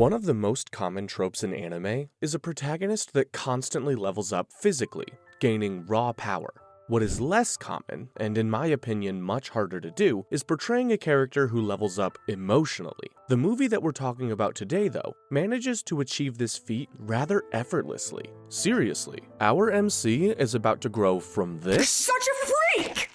One of the most common tropes in anime is a protagonist that constantly levels up physically, gaining raw power. What is less common, and in my opinion much harder to do, is portraying a character who levels up emotionally. The movie that we're talking about today, though, manages to achieve this feat rather effortlessly. Seriously, our MC is about to grow from You're this such a freak!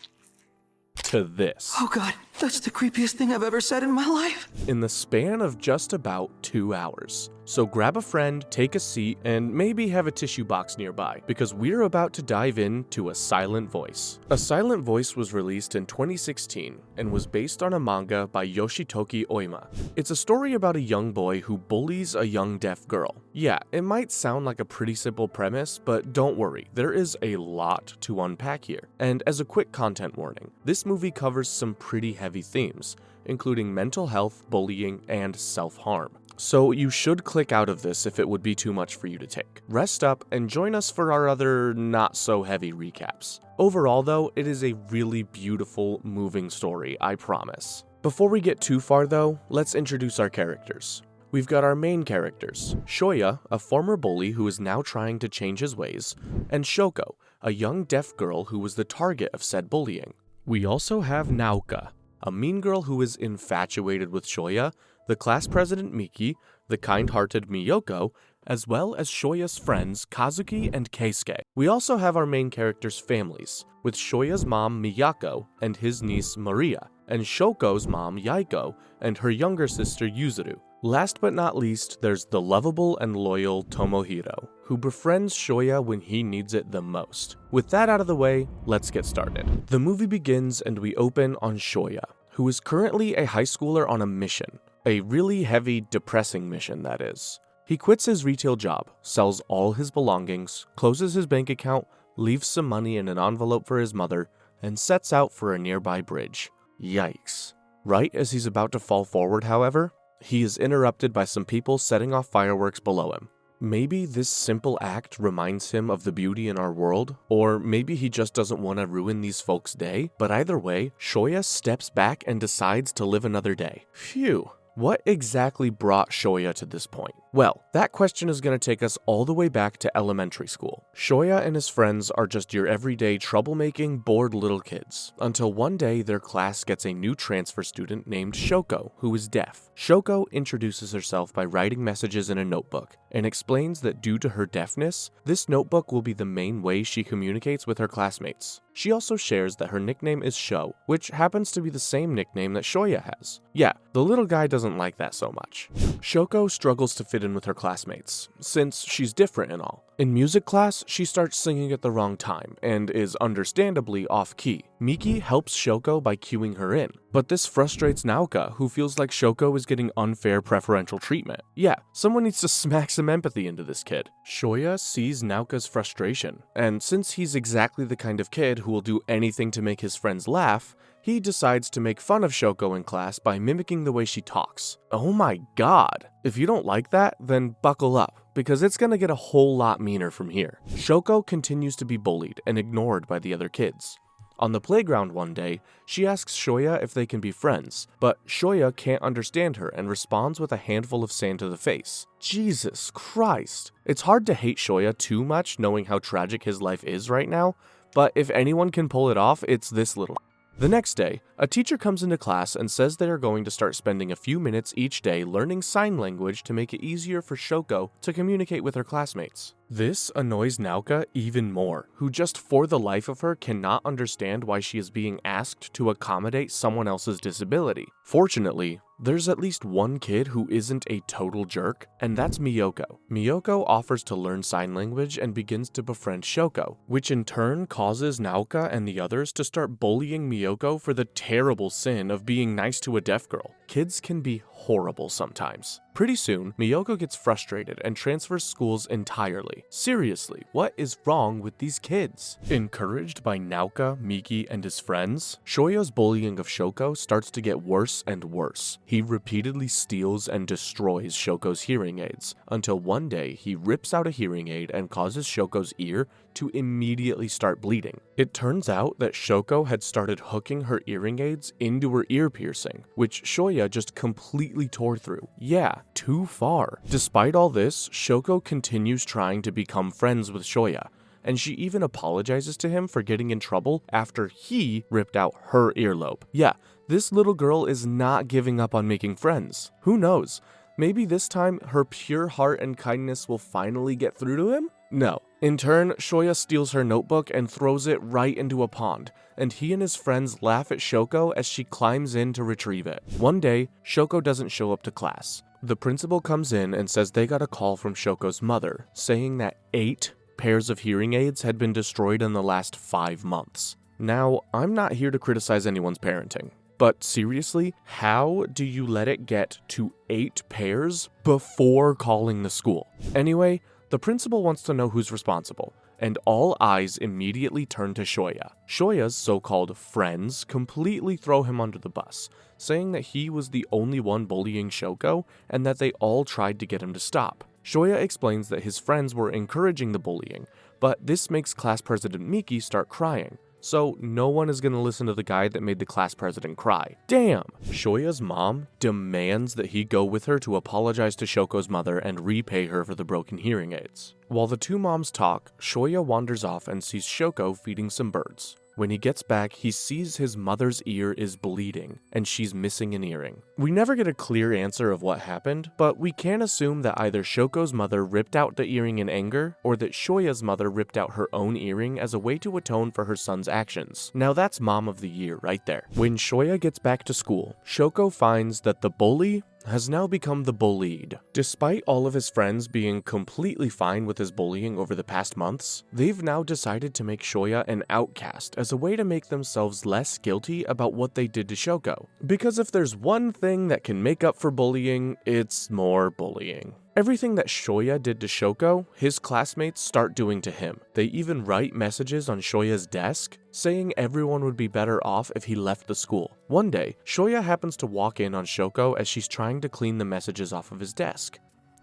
to this Oh god, that's the creepiest thing I've ever said in my life. in the span of just about 2 hours. So grab a friend, take a seat, and maybe have a tissue box nearby, because we're about to dive into A Silent Voice. A Silent Voice was released in 2016 and was based on a manga by Yoshitoki Oima. It's a story about a young boy who bullies a young deaf girl. Yeah, it might sound like a pretty simple premise, but don't worry, there is a lot to unpack here. And as a quick content warning, this movie covers some pretty heavy themes, including mental health, bullying, and self-harm. So you should click out of this if it would be too much for you to take. Rest up and join us for our other not-so-heavy recaps. Overall though, it is a really beautiful, moving story, I promise. Before we get too far though, let's introduce our characters. We've got our main characters, Shoya, a former bully who is now trying to change his ways, and Shoko, a young deaf girl who was the target of said bullying. We also have Naoka, a mean girl who is infatuated with Shoya, the class president Miki, the kind-hearted Miyoko, as well as Shoya's friends Kazuki and Keisuke. We also have our main characters' families, with Shoya's mom Miyako and his niece Maria, and Shoko's mom Yaiko and her younger sister Yuzuru. Last but not least, there's the lovable and loyal Tomohiro, who befriends Shoya when he needs it the most. With that out of the way, let's get started. The movie begins and we open on Shoya, who is currently a high schooler on a mission. A really heavy, depressing mission, that is. He quits his retail job, sells all his belongings, closes his bank account, leaves some money in an envelope for his mother, and sets out for a nearby bridge. Yikes. Right as he's about to fall forward, however, he is interrupted by some people setting off fireworks below him. Maybe this simple act reminds him of the beauty in our world, or maybe he just doesn't want to ruin these folks' day, but either way, Shoya steps back and decides to live another day. Phew. What exactly brought Shoya to this point? Well, that question is going to take us all the way back to elementary school. Shoya and his friends are just your everyday troublemaking, bored little kids, until one day their class gets a new transfer student named Shoko, who is deaf. Shoko introduces herself by writing messages in a notebook, and explains that due to her deafness, this notebook will be the main way she communicates with her classmates. She also shares that her nickname is Sho, which happens to be the same nickname that Shoya has. Yeah, the little guy doesn't like that so much. Shoko struggles to fit in with her classmates, since she's different and all. In music class, she starts singing at the wrong time, and is understandably off-key. Miki helps Shoko by cueing her in, but this frustrates Naoka, who feels like Shoko is getting unfair preferential treatment. Yeah, someone needs to smack some empathy into this kid. Shoya sees Naoka's frustration, and since he's exactly the kind of kid who will do anything to make his friends laugh, he decides to make fun of Shoko in class by mimicking the way she talks. Oh my god. If you don't like that, then buckle up, because it's gonna get a whole lot meaner from here. Shoko continues to be bullied and ignored by the other kids. On the playground one day, she asks Shoya if they can be friends, but Shoya can't understand her and responds with a handful of sand to the face. Jesus Christ. It's hard to hate Shoya too much knowing how tragic his life is right now, but if anyone can pull it off, it's this little. The next day, a teacher comes into class and says they are going to start spending a few minutes each day learning sign language to make it easier for Shoko to communicate with her classmates. This annoys Naoka even more, who just for the life of her cannot understand why she is being asked to accommodate someone else's disability. Fortunately, there's at least one kid who isn't a total jerk, and that's Miyoko. Miyoko offers to learn sign language and begins to befriend Shoko, which in turn causes Naoka and the others to start bullying Miyoko for the terrible sin of being nice to a deaf girl. Kids can be horrible sometimes. Pretty soon, Miyoko gets frustrated and transfers schools entirely. Seriously, what is wrong with these kids? Encouraged by Naoka, Miki, and his friends, Shoya's bullying of Shoko starts to get worse and worse. He repeatedly steals and destroys Shoko's hearing aids, until one day he rips out a hearing aid and causes Shoko's ear to immediately start bleeding. It turns out that Shoko had started hooking her hearing aids into her ear piercing, which Shoya just completely tore through. Yeah, too far. Despite all this, Shoko continues trying to become friends with Shoya, and she even apologizes to him for getting in trouble after he ripped out her earlobe. Yeah, this little girl is not giving up on making friends. Who knows? Maybe this time her pure heart and kindness will finally get through to him? No. In turn, Shoya steals her notebook and throws it right into a pond, and he and his friends laugh at Shoko as she climbs in to retrieve it. One day, Shoko doesn't show up to class. The principal comes in and says they got a call from Shoko's mother, saying that 8 pairs of hearing aids had been destroyed in the last 5 months. Now, I'm not here to criticize anyone's parenting, but seriously, how do you let it get to 8 pairs before calling the school? Anyway, the principal wants to know who's responsible, and all eyes immediately turn to Shoya. Shoya's so-called friends completely throw him under the bus, saying that he was the only one bullying Shoko and that they all tried to get him to stop. Shoya explains that his friends were encouraging the bullying, but this makes class president Miki start crying. So no one is going to listen to the guy that made the class president cry. Damn! Shoya's mom demands that he go with her to apologize to Shoko's mother and repay her for the broken hearing aids. While the two moms talk, Shoya wanders off and sees Shoko feeding some birds. When he gets back, he sees his mother's ear is bleeding, and she's missing an earring. We never get a clear answer of what happened, but we can assume that either Shoko's mother ripped out the earring in anger, or that Shoya's mother ripped out her own earring as a way to atone for her son's actions. Now that's Mom of the Year right there. When Shoya gets back to school, Shoko finds that the bully has now become the bullied. Despite all of his friends being completely fine with his bullying over the past months, they've now decided to make Shoya an outcast as a way to make themselves less guilty about what they did to Shoko. Because if there's one thing that can make up for bullying, it's more bullying. Everything that Shoya did to Shoko, his classmates start doing to him. They even write messages on Shoya's desk, saying everyone would be better off if he left the school. One day, Shoya happens to walk in on Shoko as she's trying to clean the messages off of his desk.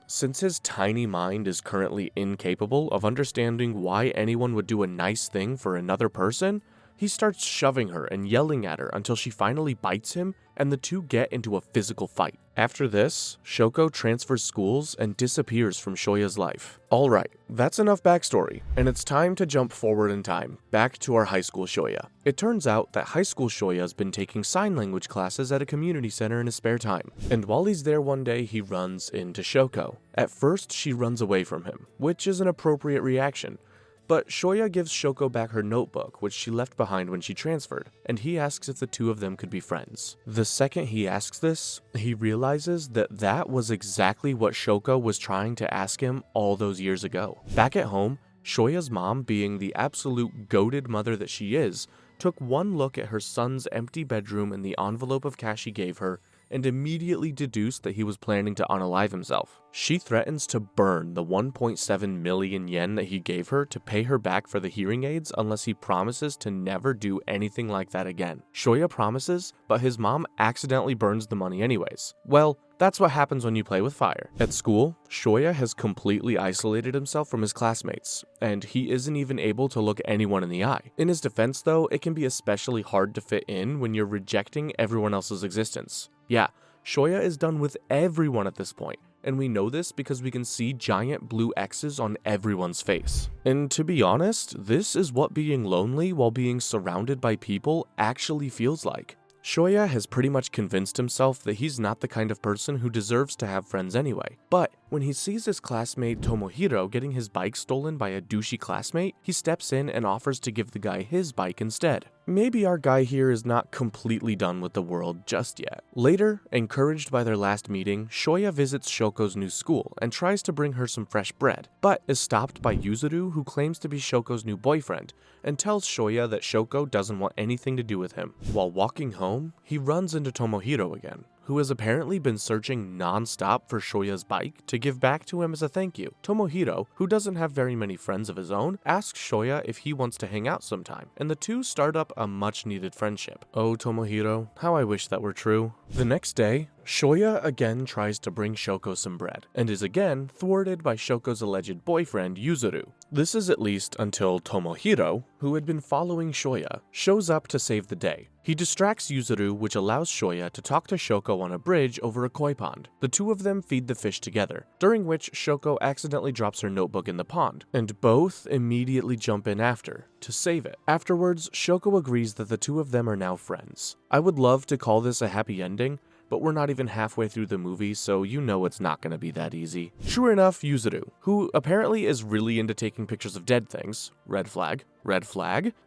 Since his tiny mind is currently incapable of understanding why anyone would do a nice thing for another person, he starts shoving her and yelling at her until she finally bites him and the two get into a physical fight. After this, Shoko transfers schools and disappears from Shoya's life. Alright, that's enough backstory, and it's time to jump forward in time, back to our high school Shoya. It turns out that high school Shoya's been taking sign language classes at a community center in his spare time, and while he's there one day he runs into Shoko. At first, she runs away from him, which is an appropriate reaction. But Shoya gives Shoko back her notebook, which she left behind when she transferred, and he asks if the two of them could be friends. The second he asks this, he realizes that that was exactly what Shoko was trying to ask him all those years ago. Back at home, Shoya's mom, being the absolute goated mother that she is, took one look at her son's empty bedroom and the envelope of cash he gave her, and immediately deduced that he was planning to unalive himself. She threatens to burn the 1.7 million yen that he gave her to pay her back for the hearing aids unless he promises to never do anything like that again. Shoya promises, but his mom accidentally burns the money anyways. Well, that's what happens when you play with fire. At school, Shoya has completely isolated himself from his classmates, and he isn't even able to look anyone in the eye. In his defense though, it can be especially hard to fit in when you're rejecting everyone else's existence. Yeah, Shoya is done with everyone at this point, and we know this because we can see giant blue X's on everyone's face. And to be honest, this is what being lonely while being surrounded by people actually feels like. Shoya has pretty much convinced himself that he's not the kind of person who deserves to have friends anyway. But when he sees his classmate Tomohiro getting his bike stolen by a douchey classmate, he steps in and offers to give the guy his bike instead. Maybe our guy here is not completely done with the world just yet. Later, encouraged by their last meeting, Shoya visits Shoko's new school and tries to bring her some fresh bread, but is stopped by Yuzuru, who claims to be Shoko's new boyfriend, and tells Shoya that Shoko doesn't want anything to do with him. While walking home, he runs into Tomohiro again, who has apparently been searching non-stop for Shoya's bike to give back to him as a thank you. Tomohiro, who doesn't have very many friends of his own, asks Shoya if he wants to hang out sometime, and the two start up a much-needed friendship. Oh, Tomohiro, how I wish that were true. The next day, Shoya again tries to bring Shoko some bread, and is again thwarted by Shoko's alleged boyfriend, Yuzuru. This is at least until Tomohiro, who had been following Shoya, shows up to save the day. He distracts Yuzuru, which allows Shoya to talk to Shoko on a bridge over a koi pond. The two of them feed the fish together, during which Shoko accidentally drops her notebook in the pond, and both immediately jump in after, to save it. Afterwards, Shoko agrees that the two of them are now friends. I would love to call this a happy ending, but we're not even halfway through the movie, so you know it's not gonna be that easy. Sure enough, Yuzuru, who apparently is really into taking pictures of dead things, red flag,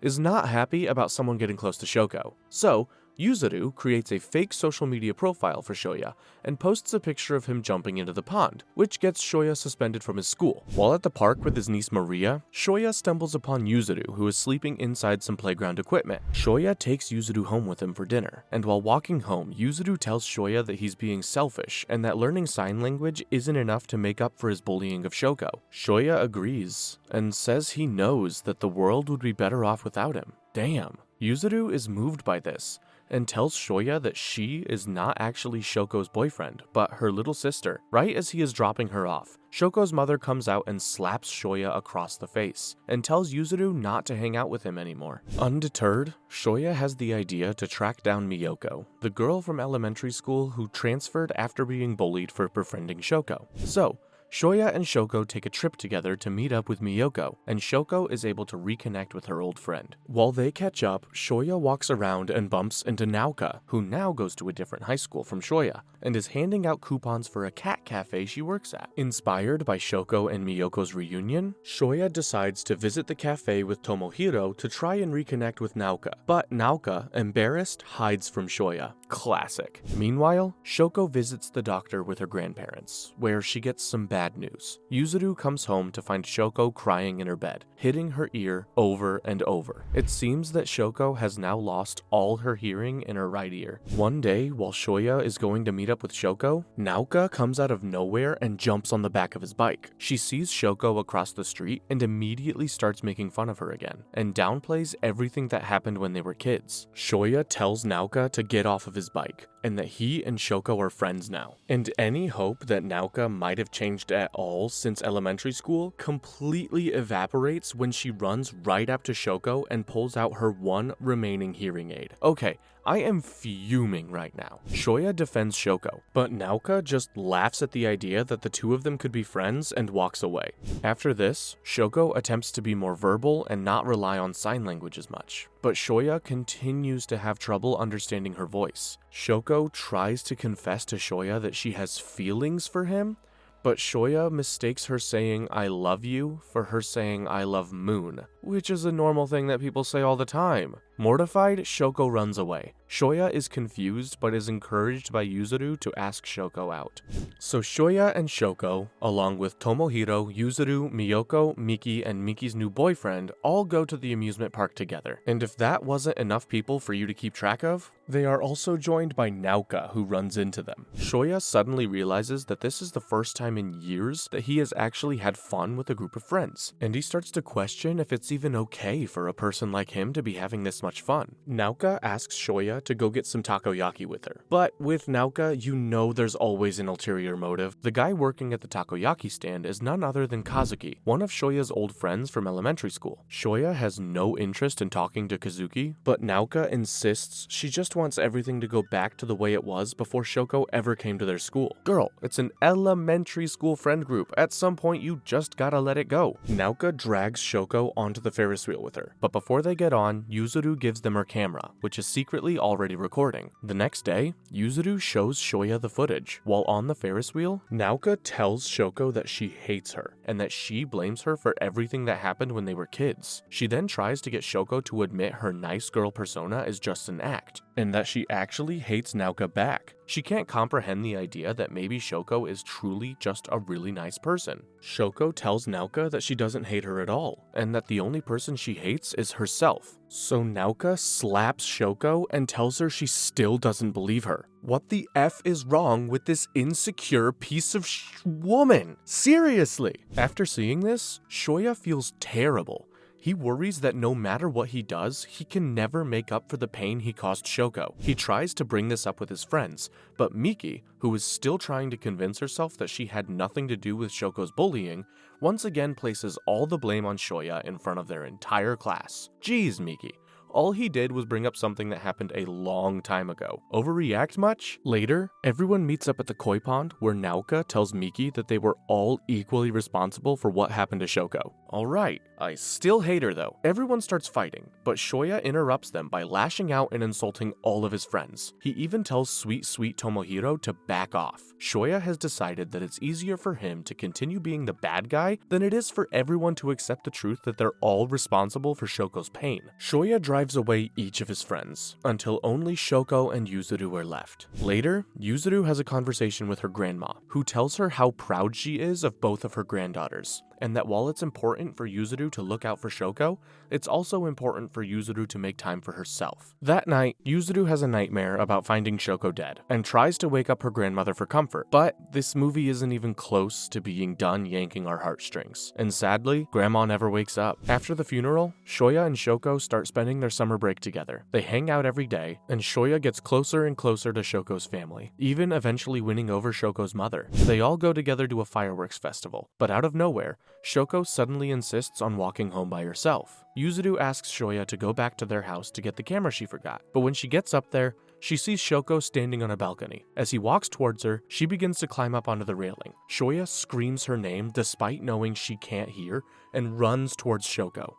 is not happy about someone getting close to Shoko. So, Yuzuru creates a fake social media profile for Shoya and posts a picture of him jumping into the pond, which gets Shoya suspended from his school. While at the park with his niece Maria, Shoya stumbles upon Yuzuru, who is sleeping inside some playground equipment. Shoya takes Yuzuru home with him for dinner, and while walking home, Yuzuru tells Shoya that he's being selfish and that learning sign language isn't enough to make up for his bullying of Shoko. Shoya agrees and says he knows that the world would be better off without him. Damn. Yuzuru is moved by this and tells Shoya that she is not actually Shoko's boyfriend, but her little sister. Right as he is dropping her off, Shoko's mother comes out and slaps Shoya across the face, and tells Yuzuru not to hang out with him anymore. Undeterred, Shoya has the idea to track down Miyoko, the girl from elementary school who transferred after being bullied for befriending Shoko. So, Shoya and Shoko take a trip together to meet up with Miyoko, and Shoko is able to reconnect with her old friend. While they catch up, Shoya walks around and bumps into Naoka, who now goes to a different high school from Shoya, and is handing out coupons for a cat cafe she works at. Inspired by Shoko and Miyoko's reunion, Shoya decides to visit the cafe with Tomohiro to try and reconnect with Naoka, but Naoka, embarrassed, hides from Shoya. Classic. Meanwhile, Shoko visits the doctor with her grandparents, where she gets some bad news. Yuzuru comes home to find Shoko crying in her bed, hitting her ear over and over. It seems that Shoko has now lost all her hearing in her right ear. One day, while Shoya is going to meet up with Shoko, Naoka comes out of nowhere and jumps on the back of his bike. She sees Shoko across the street and immediately starts making fun of her again, and downplays everything that happened when they were kids. Shoya tells Naoka to get off of his bike, and that he and Shoko are friends now. And any hope that Naoka might have changed at all since elementary school completely evaporates when she runs right up to Shoko and pulls out her one remaining hearing aid. Okay, I am fuming right now. Shoya defends Shoko, but Naoka just laughs at the idea that the two of them could be friends and walks away. After this, Shoko attempts to be more verbal and not rely on sign language as much, but Shoya continues to have trouble understanding her voice. Shoko tries to confess to Shoya that she has feelings for him, but Shoya mistakes her saying "I love you" for her saying "I love Moon," which is a normal thing that people say all the time. Mortified, Shoko runs away. Shoya is confused but is encouraged by Yuzuru to ask Shoko out. So Shoya and Shoko, along with Tomohiro, Yuzuru, Miyoko, Miki, and Miki's new boyfriend, all go to the amusement park together. And if that wasn't enough people for you to keep track of, they are also joined by Naoka, who runs into them. Shoya suddenly realizes that this is the first time in years that he has actually had fun with a group of friends, and he starts to question if it's even okay for a person like him to be having this much fun. Naoka asks Shoya to go get some takoyaki with her. But with Naoka, you know there's always an ulterior motive. The guy working at the takoyaki stand is none other than Kazuki, one of Shoya's old friends from elementary school. Shoya has no interest in talking to Kazuki, but Naoka insists she just wants everything to go back to the way it was before Shoko ever came to their school. Girl, it's an elementary school friend group. At some point, you just gotta let it go. Naoka drags Shoko onto the Ferris wheel with her, but before they get on, Yuzuru gives them her camera, which is secretly already recording. The next day, Yuzuru shows Shoya the footage. While on the Ferris wheel, Naoka tells Shoko that she hates her, and that she blames her for everything that happened when they were kids. She then tries to get Shoko to admit her nice girl persona is just an act, and that she actually hates Naoka back. She can't comprehend the idea that maybe Shoko is truly just a really nice person. Shoko tells Naoka that she doesn't hate her at all, and that the only person she hates is herself. So Naoka slaps Shoko and tells her she still doesn't believe her. What the F is wrong with this insecure piece of woman? Seriously! After seeing this, Shoya feels terrible. He worries that no matter what he does, he can never make up for the pain he caused Shoko. He tries to bring this up with his friends, but Miki, who is still trying to convince herself that she had nothing to do with Shoko's bullying, once again places all the blame on Shoya in front of their entire class. Jeez, Miki. All he did was bring up something that happened a long time ago. Overreact much? Later, everyone meets up at the koi pond where Naoka tells Miki that they were all equally responsible for what happened to Shoko. Alright, I still hate her though. Everyone starts fighting, but Shoya interrupts them by lashing out and insulting all of his friends. He even tells sweet Tomohiro to back off. Shoya has decided that it's easier for him to continue being the bad guy than it is for everyone to accept the truth that they're all responsible for Shoko's pain. Shoya drives away each of his friends, until only Shoko and Yuzuru are left. Later, Yuzuru has a conversation with her grandma, who tells her how proud she is of both of her granddaughters, and that while it's important for Yuzuru to look out for Shoko, it's also important for Yuzuru to make time for herself. That night, Yuzuru has a nightmare about finding Shoko dead, and tries to wake up her grandmother for comfort, but this movie isn't even close to being done yanking our heartstrings, and sadly, Grandma never wakes up. After the funeral, Shoya and Shoko start spending their summer break together. They hang out every day, and Shoya gets closer and closer to Shoko's family, even eventually winning over Shoko's mother. They all go together to a fireworks festival, but out of nowhere, Shoko suddenly insists on walking home by herself. Yuzuru asks Shoya to go back to their house to get the camera she forgot, but when she gets up there, she sees Shoko standing on a balcony. As he walks towards her, she begins to climb up onto the railing. Shoya screams her name despite knowing she can't hear and runs towards Shoko.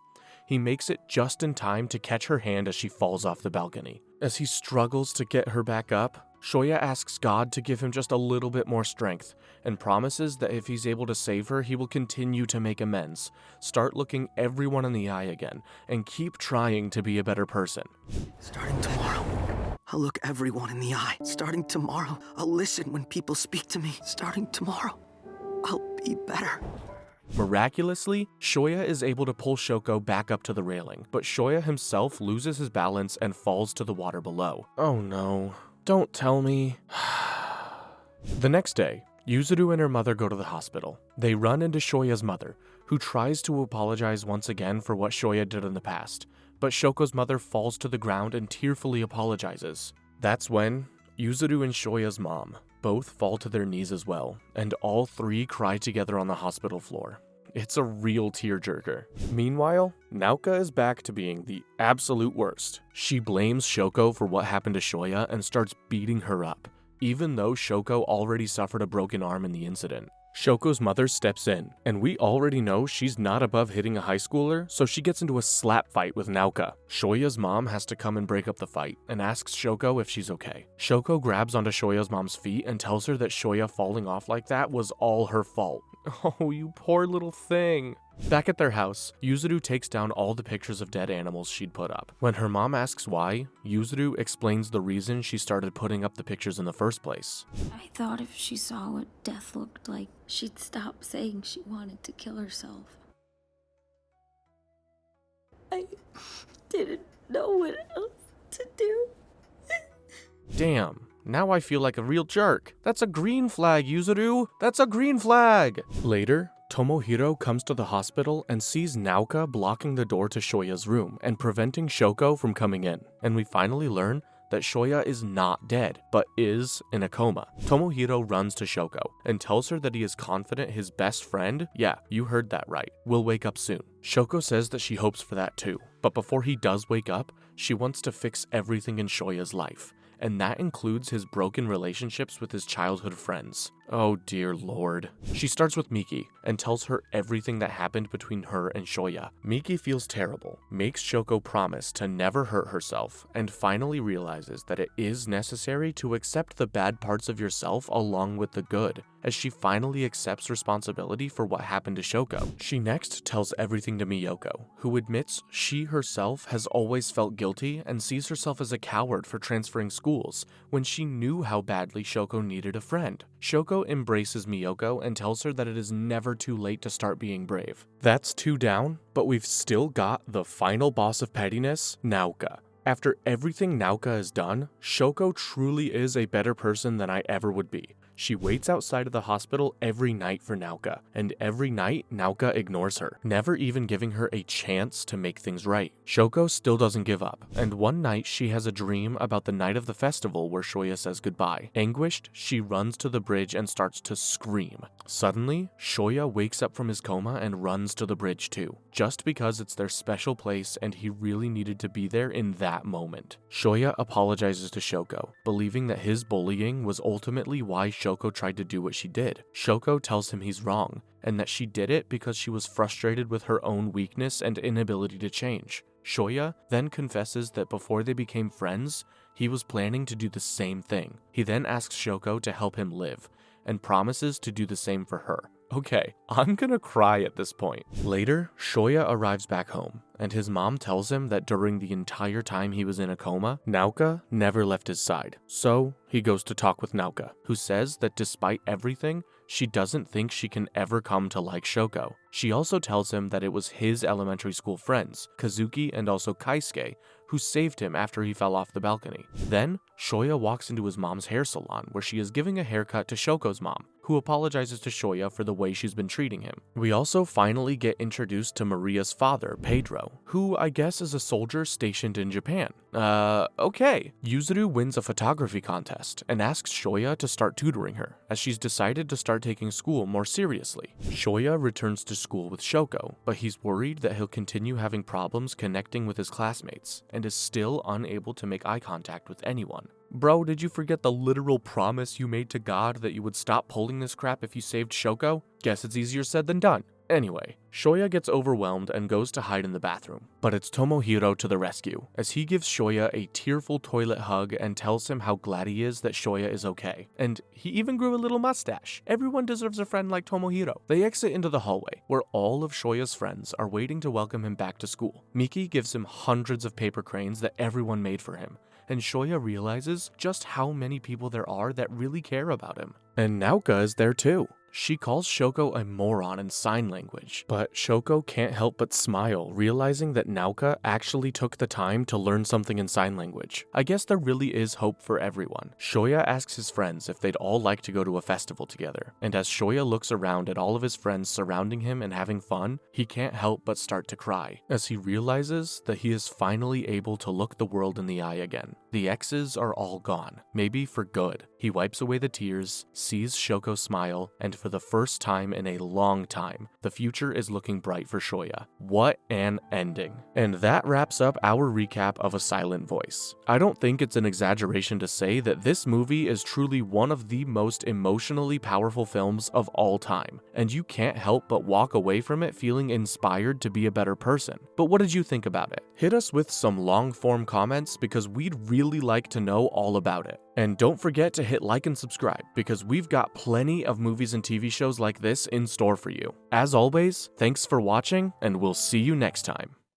He makes it just in time to catch her hand as she falls off the balcony. As he struggles to get her back up, Shoya asks God to give him just a little bit more strength, and promises that if he's able to save her, he will continue to make amends, start looking everyone in the eye again, and keep trying to be a better person. Starting tomorrow, I'll look everyone in the eye. Starting tomorrow, I'll listen when people speak to me. Starting tomorrow, I'll be better. Miraculously, Shoya is able to pull Shoko back up to the railing, but Shoya himself loses his balance and falls to the water below. Oh no. Don't tell me. The next day, Yuzuru and her mother go to the hospital. They run into Shoya's mother, who tries to apologize once again for what Shoya did in the past, but Shoko's mother falls to the ground and tearfully apologizes. That's when Yuzuru and Shoya's mom both fall to their knees as well, and all three cry together on the hospital floor. It's a real tearjerker. Meanwhile, Naoka is back to being the absolute worst. She blames Shoko for what happened to Shoya and starts beating her up, even though Shoko already suffered a broken arm in the incident. Shoko's mother steps in, and we already know she's not above hitting a high schooler, so she gets into a slap fight with Naoka. Shoya's mom has to come and break up the fight, and asks Shoko if she's okay. Shoko grabs onto Shoya's mom's feet and tells her that Shoya falling off like that was all her fault. Oh, you poor little thing. Back at their house, Yuzuru takes down all the pictures of dead animals she'd put up. When her mom asks why, Yuzuru explains the reason she started putting up the pictures in the first place. I thought if she saw what death looked like, she'd stop saying she wanted to kill herself. I didn't know what else to do. Damn. Now I feel like a real jerk. That's a green flag, Yuzuru! That's a green flag! Later, Tomohiro comes to the hospital and sees Naoka blocking the door to Shoya's room and preventing Shoko from coming in. And we finally learn that Shoya is not dead, but is in a coma. Tomohiro runs to Shoko and tells her that he is confident his best friend, yeah, you heard that right, will wake up soon. Shoko says that she hopes for that too, but before he does wake up, she wants to fix everything in Shoya's life, and that includes his broken relationships with his childhood friends. Oh dear lord. She starts with Miki and tells her everything that happened between her and Shoya. Miki feels terrible, makes Shoko promise to never hurt herself, and finally realizes that it is necessary to accept the bad parts of yourself along with the good, as she finally accepts responsibility for what happened to Shoko. She next tells everything to Miyoko, who admits she herself has always felt guilty and sees herself as a coward for transferring schools when she knew how badly Shoko needed a friend. Shoko embraces Miyoko and tells her that it is never too late to start being brave. That's 2 down, but we've still got the final boss of pettiness, Naoka. After everything Naoka has done, Shoko truly is a better person than I ever would be. She waits outside of the hospital every night for Naoka, and every night Naoka ignores her, never even giving her a chance to make things right. Shoko still doesn't give up, and one night she has a dream about the night of the festival where Shoya says goodbye. Anguished, she runs to the bridge and starts to scream. Suddenly, Shoya wakes up from his coma and runs to the bridge too, just because it's their special place and he really needed to be there in that moment. Shoya apologizes to Shoko, believing that his bullying was ultimately why Shoko tried to do what she did. Shoko tells him he's wrong, and that she did it because she was frustrated with her own weakness and inability to change. Shoya then confesses that before they became friends, he was planning to do the same thing. He then asks Shoko to help him live, and promises to do the same for her. Okay, I'm gonna cry at this point. Later, Shoya arrives back home, and his mom tells him that during the entire time he was in a coma, Naoka never left his side. So, he goes to talk with Naoka, who says that despite everything, she doesn't think she can ever come to like Shoko. She also tells him that it was his elementary school friends, Kazuki and also Kaisuke, who saved him after he fell off the balcony. Then, Shoya walks into his mom's hair salon where she is giving a haircut to Shoko's mom, who apologizes to Shoya for the way she's been treating him. We also finally get introduced to Maria's father, Pedro, who I guess is a soldier stationed in Japan. Okay. Yuzuru wins a photography contest and asks Shoya to start tutoring her, as she's decided to start taking school more seriously. Shoya returns to school with Shoko, but he's worried that he'll continue having problems connecting with his classmates, and is still unable to make eye contact with anyone. Bro, did you forget the literal promise you made to God that you would stop pulling this crap if you saved Shoko? Guess it's easier said than done. Anyway, Shoya gets overwhelmed and goes to hide in the bathroom, but it's Tomohiro to the rescue, as he gives Shoya a tearful toilet hug and tells him how glad he is that Shoya is okay. And he even grew a little mustache. Everyone deserves a friend like Tomohiro. They exit into the hallway, where all of Shoya's friends are waiting to welcome him back to school. Miki gives him hundreds of paper cranes that everyone made for him, and Shoya realizes just how many people there are that really care about him. And Naoka is there too. She calls Shoko a moron in sign language, but Shoko can't help but smile, realizing that Naoka actually took the time to learn something in sign language. I guess there really is hope for everyone. Shoya asks his friends if they'd all like to go to a festival together, and as Shoya looks around at all of his friends surrounding him and having fun, he can't help but start to cry, as he realizes that he is finally able to look the world in the eye again. The exes are all gone, maybe for good. He wipes away the tears, sees Shoko smile, and for the first time in a long time, the future is looking bright for Shoya. What an ending. And that wraps up our recap of A Silent Voice. I don't think it's an exaggeration to say that this movie is truly one of the most emotionally powerful films of all time, and you can't help but walk away from it feeling inspired to be a better person. But what did you think about it? Hit us with some long-form comments because we'd really like to know all about it. And don't forget to hit like and subscribe because we've got plenty of movies and TV shows like this in store for you. As always, thanks for watching, and we'll see you next time.